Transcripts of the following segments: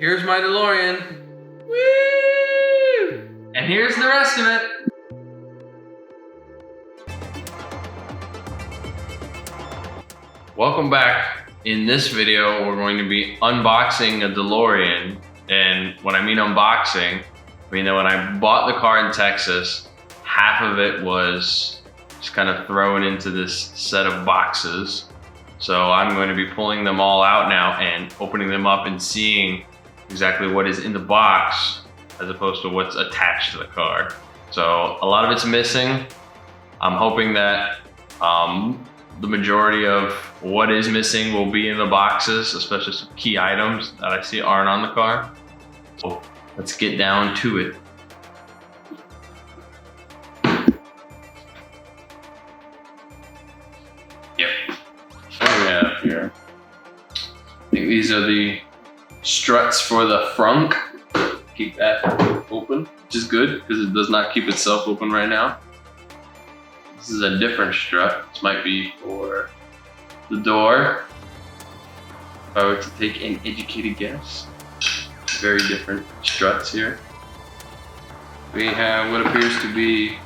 Here's my DeLorean. Woo! And here's the rest of it. Welcome back. In this video, we're going to be unboxing a DeLorean. And when I mean unboxing, I mean that when I bought the car in Texas, half of it was just kind of thrown into this set of boxes. So I'm going to be pulling them all out now and opening them up and seeing exactly what is in the box as opposed to what's attached to the car. So a lot of it's missing. I'm hoping that the majority of what is missing will be in the boxes, especially some key items that I see aren't on the car. So let's get down to it. Yep. What do we have here? I think these are the struts for the frunk. Keep that open, which is good because it does not keep itself open right now. This is a different strut. This might be for the door. If I were to take an educated guess. Very different struts here. We have what appears to be a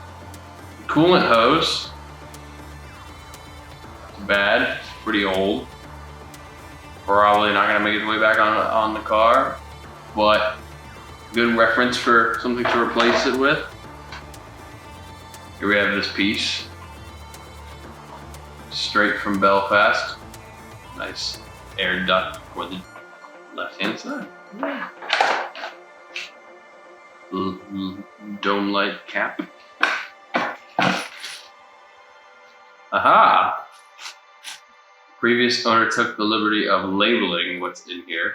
coolant hose. It's bad, it's pretty old. Probably not gonna make its way back on the car, but good reference for something to replace it with. Here we have this piece, straight from Belfast. Nice air duct for the left-hand side. Yeah. Dome light cap. Aha! Previous owner took the liberty of labeling what's in here.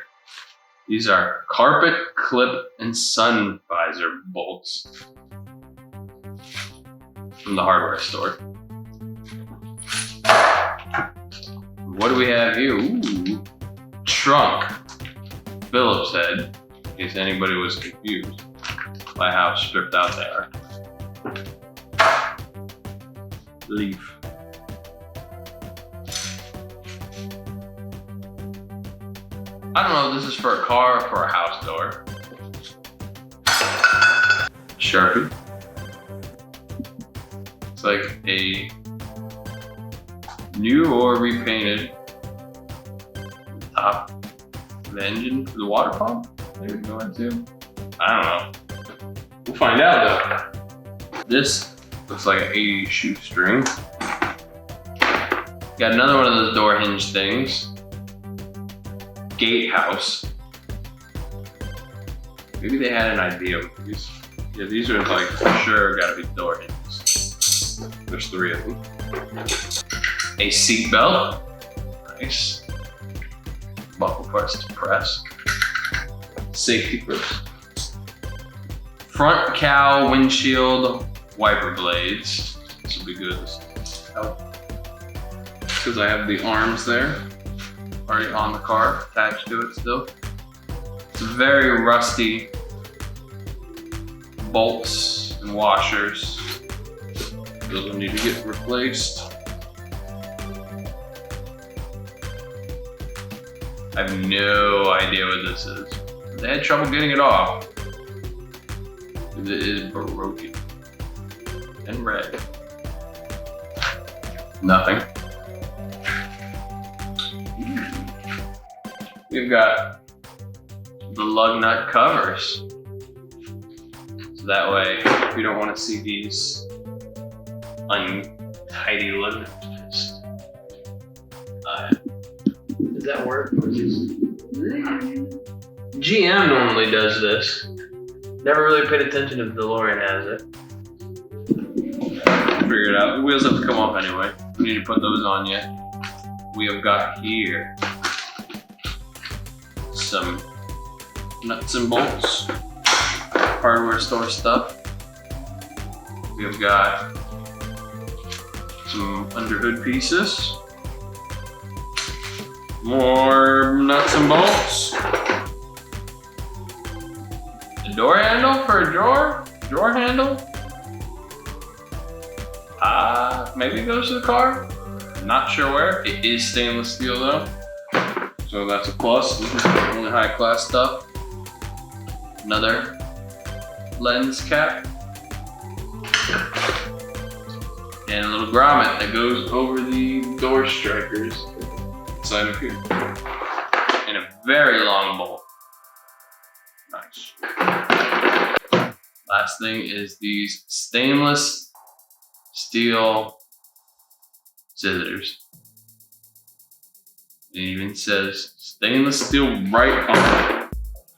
These are carpet clip and sun visor bolts from the hardware store. What do we have here? Ooh, trunk. Phillips head, in case anybody was confused by how stripped out they are. Leaf. I don't know if this is for a car or for a house door. Sharpie. It's like a new or repainted top of the engine for the water pump. Maybe go into. I don't know. We'll find out though. This looks like an 80s shoestring. Got another one of those door hinge things. Gatehouse. Maybe they had an idea with these. Yeah, these are like for sure gotta be door hinges. There's 3 of them. A seat belt. Nice. Buckle parts to press. Safety first. Front cowl windshield wiper blades. This will be good. Because I have the arms there. Already on the car, attached to it still. It's very rusty bolts and washers. Those will need to get replaced. I have no idea what this is. They had trouble getting it off. It is broken and red. Nothing. We've got the lug nut covers. So that way, if you don't want to see these untidy lug nuts, does that work? GM normally does this. Never really paid attention if DeLorean has it. Figure it out. The wheels have to come off anyway. We need to put those on yet. We have got here some nuts and bolts, hardware store stuff. We have got some underhood pieces, more nuts and bolts, a door handle for a drawer handle. Maybe it goes to the car. Not sure where. It is stainless steel though. So that's a plus. This is really high class stuff. Another lens cap. And a little grommet that goes over the door strikers inside of here. And a very long bolt. Nice. Last thing is these stainless steel scissors. It even says stainless steel right on it.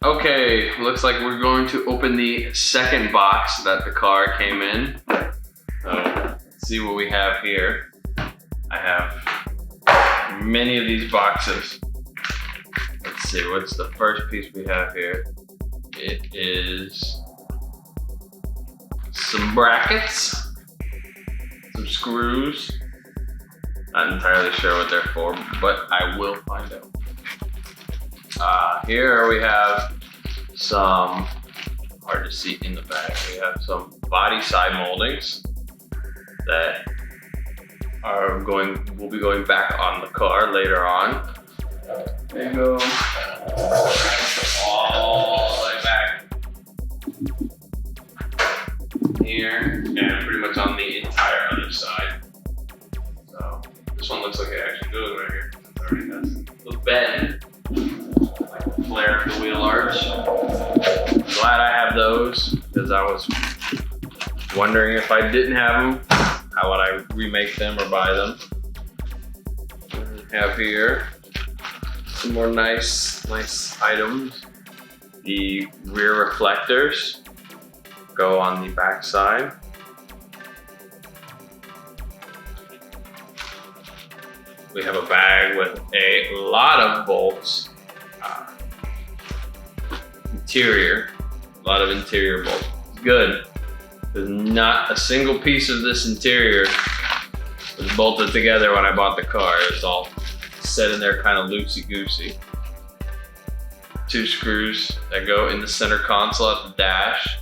Okay, looks like we're going to open the second box that the car came in. So let's see what we have here. I have many of these boxes. Let's see, what's the first piece we have here? It is some brackets, some screws. Not entirely sure what they're for, but I will find out. Here we have some, hard to see in the back, we have some body side moldings that will be going back on the car later on. There you go. All the way back here, and pretty much on the entire other side. So this one looks like it actually goes right here. It already has a little bend, like the flare of the wheel arch. I'm glad I have those, because I was wondering if I didn't have them, how would I remake them or buy them. We have here some more nice items. The rear reflectors go on the back side. We have a bag with a lot of bolts. A lot of interior bolts. Good. There's not a single piece of this interior was bolted together when I bought the car. It's all set in there kind of loosey-goosey. 2 screws that go in the center console at the dash.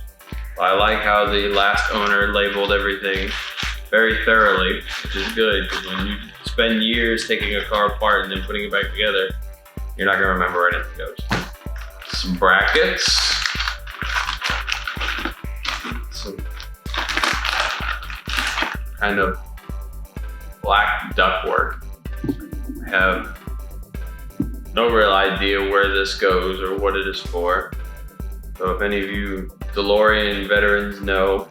I like how the last owner labeled everything very thoroughly, which is good, because when you spend years taking a car apart and then putting it back together, you're not gonna remember where anything goes. Some brackets. Some kind of black ductwork. I have no real idea where this goes or what it is for. So if any of you DeLorean veterans know,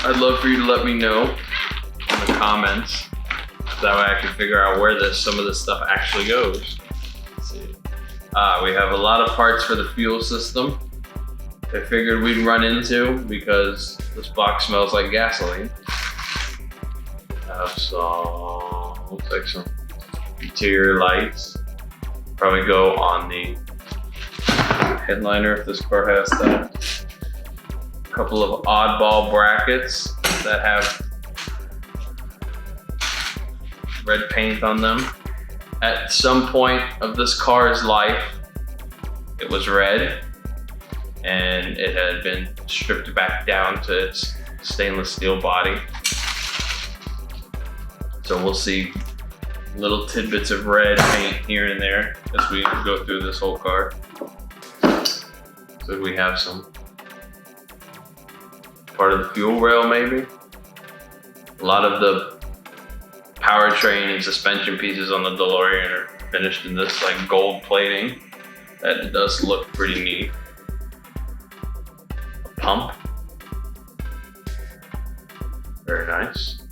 I'd love for you to let me know in the comments, so that way I can figure out where some of this stuff actually goes. Let's see. We have a lot of parts for the fuel system. I figured we'd run into because this box smells like gasoline. I have some, looks like some interior lights. Probably go on the headliner if this car has that. A couple of oddball brackets that have red paint on them. At some point of this car's life, it was red and it had been stripped back down to its stainless steel body. So we'll see little tidbits of red paint here and there as we go through this whole car. So we have some part of the fuel rail maybe. A lot of the powertrain and suspension pieces on the DeLorean are finished in this like gold plating. That does look pretty neat. A pump. Very nice.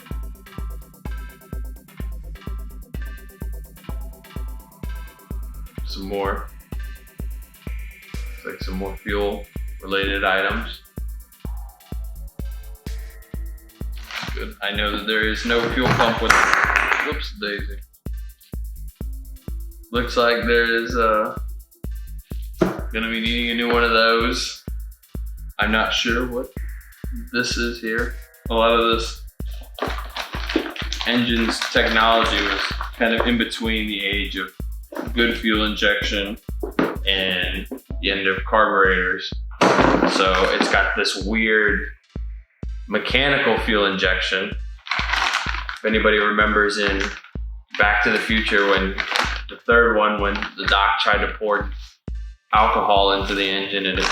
Some more. Looks like some more fuel related items. Good. I know that there is no fuel pump with, whoops daisy. Looks like there is gonna be needing a new one of those. I'm not sure what this is here. A lot of this engine's technology was kind of in between the age of good fuel injection and the end of carburetors. So it's got this weird mechanical fuel injection. If anybody remembers in Back to the Future, when the third one, when the doc tried to pour alcohol into the engine and it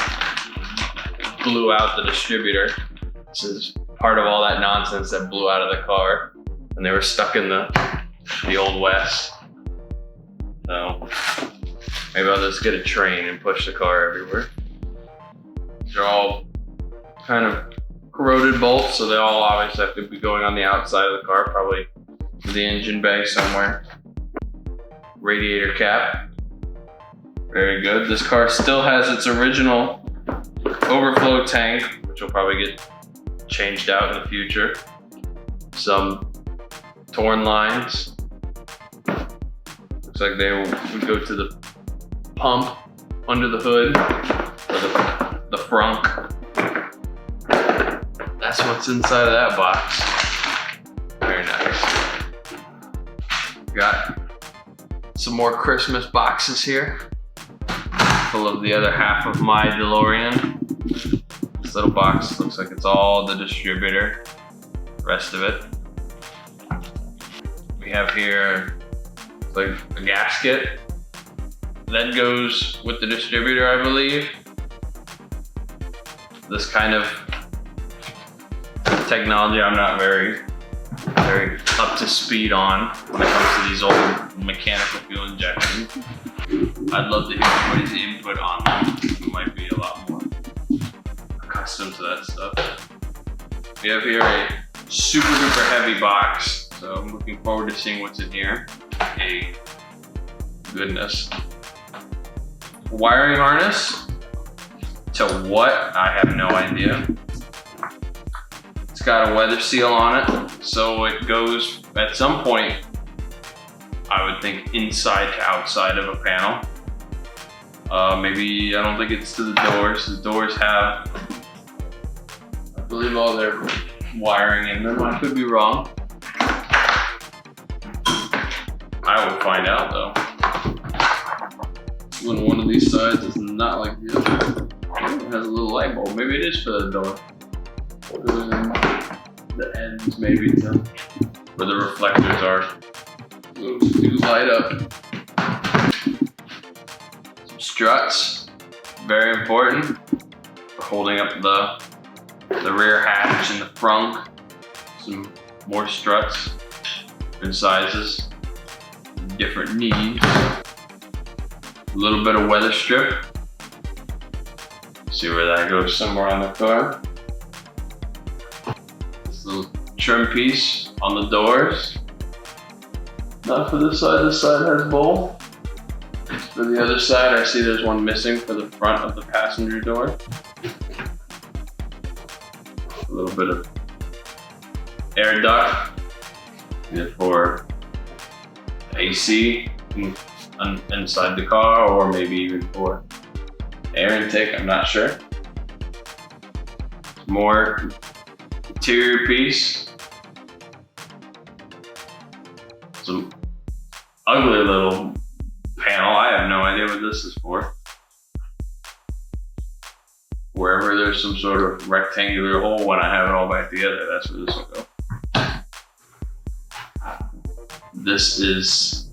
blew out the distributor. This is part of all that nonsense that blew out of the car and they were stuck in the old West. So maybe I'll just get a train and push the car everywhere. They're all kind of corroded bolts, so they all obviously have to be going on the outside of the car, probably the engine bay somewhere. Radiator cap, very good. This car still has its original overflow tank, which will probably get changed out in the future. Some torn lines. Looks like they would go to the pump under the hood, or the frunk. That's what's inside of that box. Very nice. Got some more Christmas boxes here, full of the other half of my DeLorean. This little box looks like it's all the distributor, the rest of it. We have here like a gasket that goes with the distributor, I believe. This kind of technology I'm not very up to speed on when it comes to these old mechanical fuel injections. I'd love to hear everybody's input on them. You might be a lot more accustomed to that stuff. We have here a super duper heavy box, so I'm looking forward to seeing what's in here. Hey, goodness. Wiring harness. To what? I have no idea. It's got a weather seal on it, so it goes at some point, I would think, inside to outside of a panel. Maybe, I don't think it's to the doors. The doors have, I believe, all their wiring in them. I could be wrong. I will find out though. When one of these sides is not like the other. It has a little light bulb. Maybe it is for the door. Or the ends, maybe, to where the reflectors are. Those do light up. Some struts, very important for holding up the rear hatch and the frunk. Some more struts in sizes, different needs. A little bit of weather strip. See where that goes, somewhere on the car. This little trim piece on the doors. Not for this side has bowl. For the other side, I see there's one missing for the front of the passenger door. A little bit of air duct, either for AC inside the car, or maybe even for air intake, I'm not sure. More interior piece. Some ugly little panel. I have no idea what this is for. Wherever there's some sort of rectangular hole when I have it all back together, that's where this will go. This is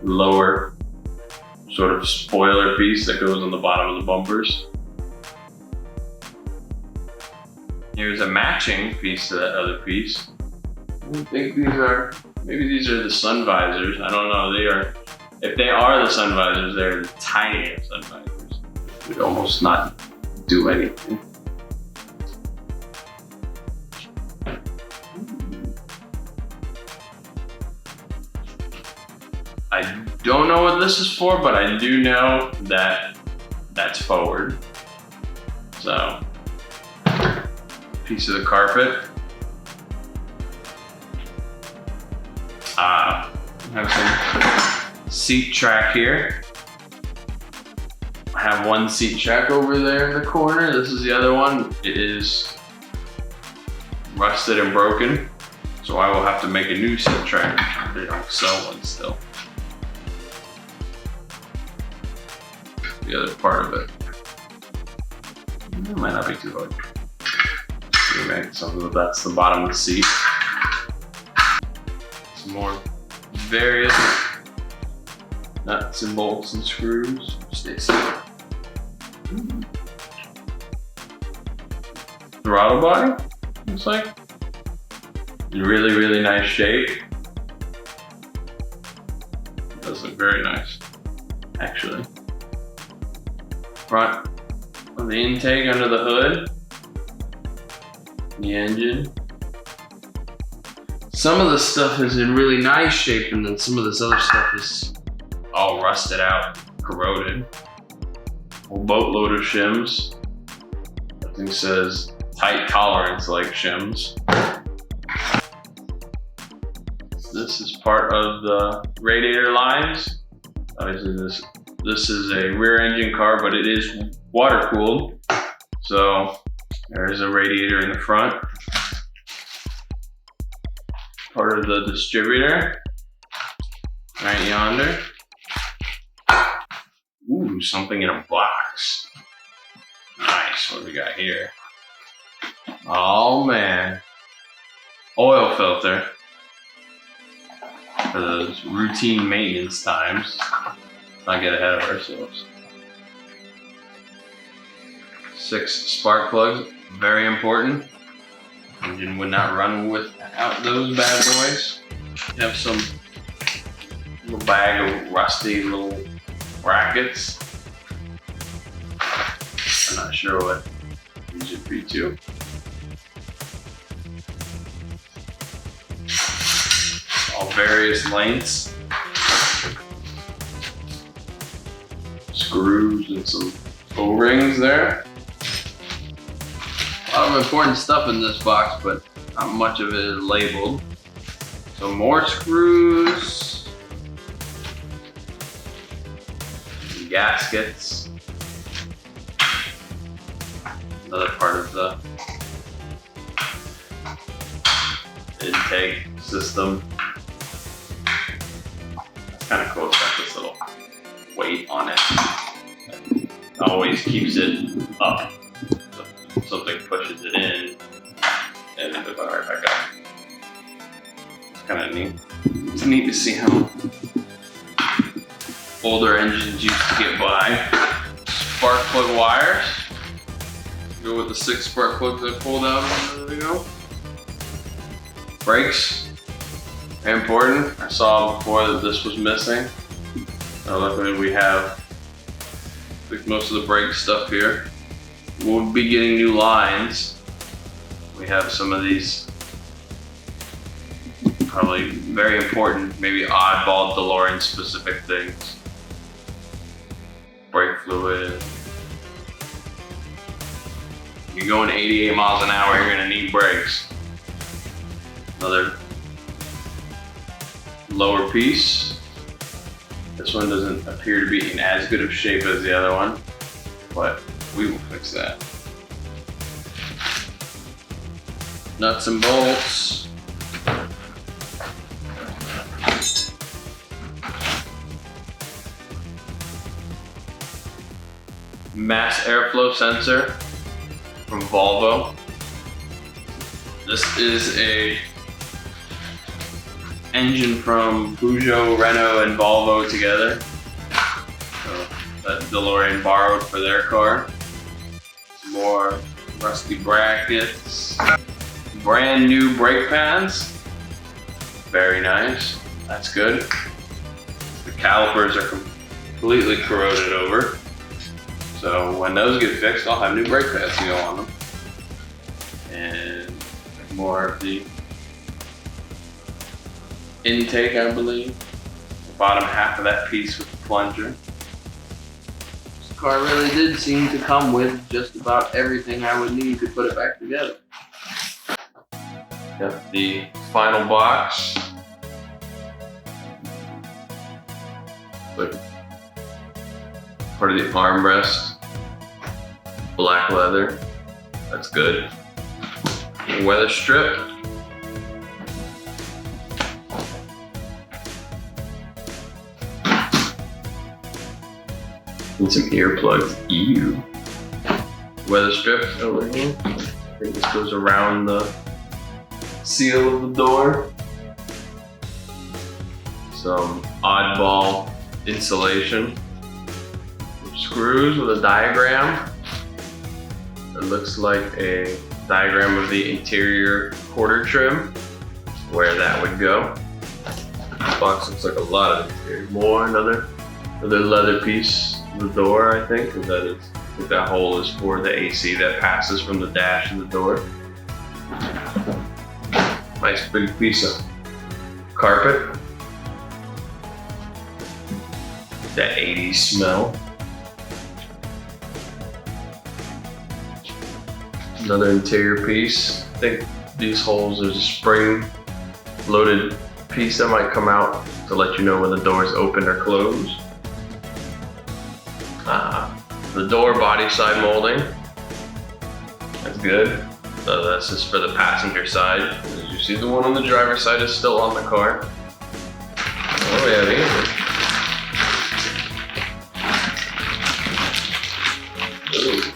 lower sort of spoiler piece that goes on the bottom of the bumpers. Here's a matching piece to that other piece. I think maybe these are the sun visors. I don't know. If they are the sun visors, they're the tiniest sun visors. Would almost not do anything. I don't know what this is for, but I do know that that's forward. So, piece of the carpet. I have some seat track here. I have one seat track over there in the corner. This is the other one. It is rusted and broken, so I will have to make a new seat track. They don't sell one still. The other part of it. It might not be too hard. Make something that's the bottom of the seat. Some more various Nuts and bolts and screws. Stay safe. Throttle body, looks like. In really, really nice shape. It does look very nice, actually. Front of the intake under the hood. The engine. Some of the stuff is in really nice shape, and then some of this other stuff is all rusted out, corroded. A boatload of shims. That thing says tight tolerance like shims. This is part of the radiator lines. Obviously this is a rear engine car, but it is water cooled. So there's a radiator in the front. Part of the distributor, right yonder. Ooh, something in a box. Nice, what do we got here? Oh man, oil filter for those routine maintenance times. Not get ahead of ourselves. 6 spark plugs, very important. Engine would not run without those bad boys. You have some little bag of rusty little brackets. I'm not sure what these should be too. All various lengths. Screws and some O-rings there. A lot of important stuff in this box, but not much of it is labeled. So more screws, gaskets, another part of the intake system. It's kind of cool, it's got this little weight on it. It always keeps it up. Something pushes it in and it goes right back up. It's kind of neat. It's neat to see how older engines used to get by. Spark plug wires. Go with the 6 spark plugs I pulled out a minute ago. Brakes. Very important. I saw before that this was missing. Luckily we have most of the brake stuff here. We'll be getting new lines. We have some of these probably very important, maybe oddball DeLorean specific things. Brake fluid. You're going 88 miles an hour, you're gonna need brakes. Another lower piece. This one doesn't appear to be in as good of shape as the other one, but we will fix that. Nuts and bolts. Mass airflow sensor from Volvo. This is a engine from Peugeot, Renault, and Volvo together. So that DeLorean borrowed for their car. More rusty brackets. Brand new brake pads. Very nice. That's good. The calipers are completely corroded over. So when those get fixed, I'll have new brake pads to go on them. And more of the intake, I believe. The bottom half of that piece with the plunger. This car really did seem to come with just about everything I would need to put it back together. Got the final box. But part of the armrest, black leather. That's good. Weather strip. And some earplugs. Ew. Weather strip over here. I think this goes around the seal of the door. Some oddball insulation. Screws with a diagram. It looks like a diagram of the interior quarter trim, where that would go. This box looks like a lot of interior. More, another leather piece of the door, I think. And I think that hole is for the AC that passes from the dash to the door. Nice big piece of carpet. That 80s smell. Another interior piece. I think these holes, there's a spring loaded piece that might come out to let you know when the door is open or closed. The door body side molding. That's good. So that's just for the passenger side. As you see, the one on the driver's side is still on the car. What do we have here? Ooh.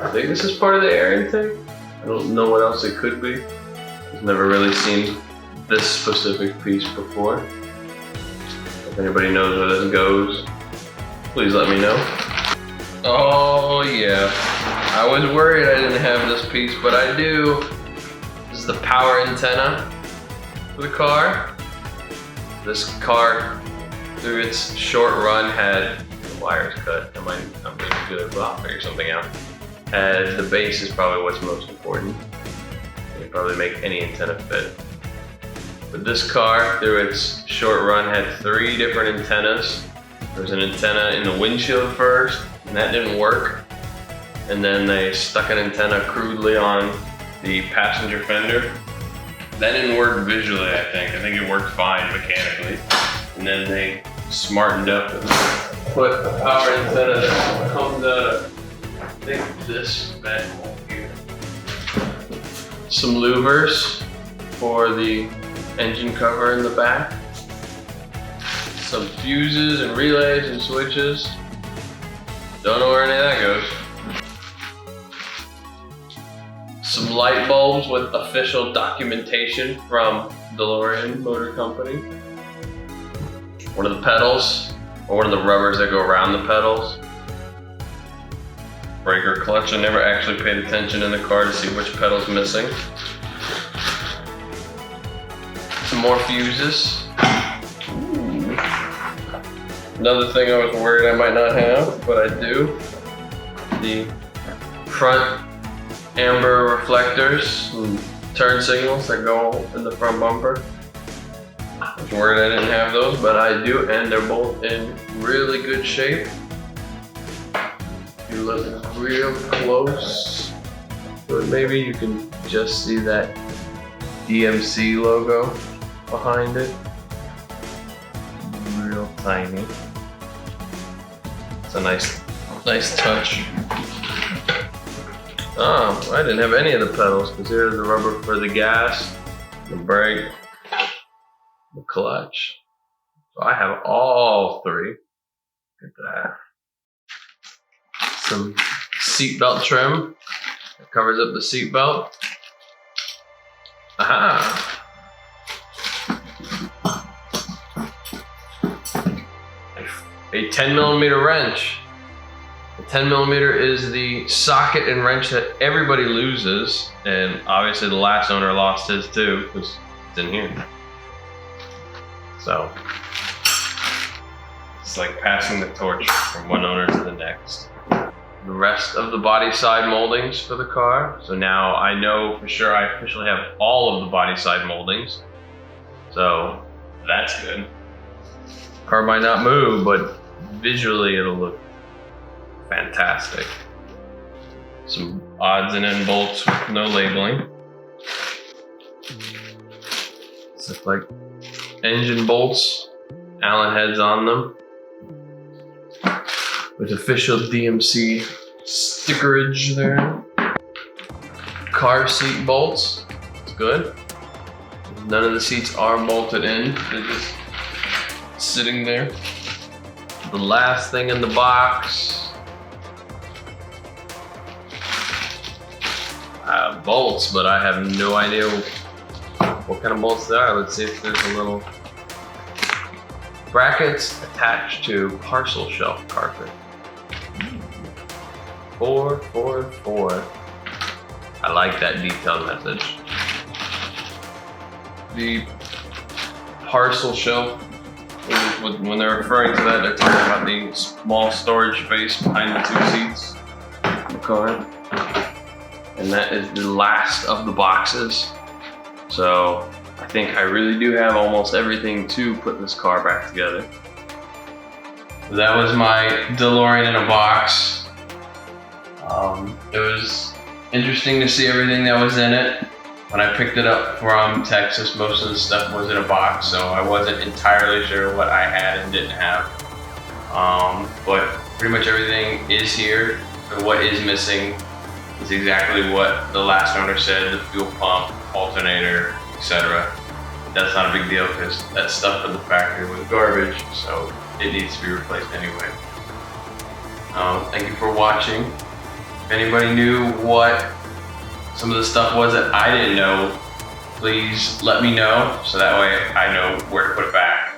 I think this is part of the air intake. I don't know what else it could be. I've never really seen this specific piece before. If anybody knows where this goes, please let me know. Oh yeah, I was worried I didn't have this piece, but I do. This is the power antenna for the car. This car, through its short run, had the wires cut. I'm really good, but I'll figure something out. And the base is probably what's most important. You can probably make any antenna fit. But this car, through its short run, had 3 different antennas. There was an antenna in the windshield first, and that didn't work. And then they stuck an antenna crudely on the passenger fender. That didn't work visually, I think. I think it worked fine mechanically. And then they smartened up and put the power antenna that comes out of, I think, this back here. Some louvers for the engine cover in the back. Some fuses and relays and switches. Don't know where any of that goes. Some light bulbs with official documentation from DeLorean Motor Company. One of the pedals, or one of the rubbers that go around the pedals. Breaker clutch. I never actually paid attention in the car to see which pedal's missing. Some more fuses. Ooh. Another thing I was worried I might not have, but I do. The front amber reflectors and turn signals that go in the front bumper. I was worried I didn't have those, but I do, and they're both in really good shape. If you look real close, but maybe you can just see that DMC logo behind it. Real tiny. It's a nice touch. Oh, I didn't have any of the pedals because here's the rubber for the gas, the brake, the clutch. So I have all 3. Look at that. Some seatbelt trim that covers up the seatbelt. Aha! A 10mm wrench. The 10mm is the socket and wrench that everybody loses, and obviously the last owner lost his too, because it's in here. So it's like passing the torch from one owner to the next. The rest of the body side moldings for the car. So now I know for sure I officially have all of the body side moldings. So that's good. Car might not move, but visually it'll look fantastic. Some odds and end bolts with no labeling. It's just like engine bolts, Allen heads on them, with official DMC stickerage there. Car seat bolts, it's good. None of the seats are bolted in, they're just sitting there. The last thing in the box, bolts, but I have no idea what kind of bolts they are. Let's see if there's a little brackets attached to parcel shelf carpet. 444. I like that detailed message. The parcel shelf, when they're referring to that, they're talking about the small storage space behind the 2 seats of the car. And that is the last of the boxes. So I think I really do have almost everything to put this car back together. That was my DeLorean in a box. It was interesting to see everything that was in it. When I picked it up from Texas, most of the stuff was in a box, so I wasn't entirely sure what I had and didn't have. But pretty much everything is here. And what is missing is exactly what the last owner said: the fuel pump, alternator, etc. That's not a big deal because that stuff from the factory was garbage, so it needs to be replaced anyway. Thank you for watching. If anybody knew what some of the stuff was that I didn't know, please let me know so that way I know where to put it back.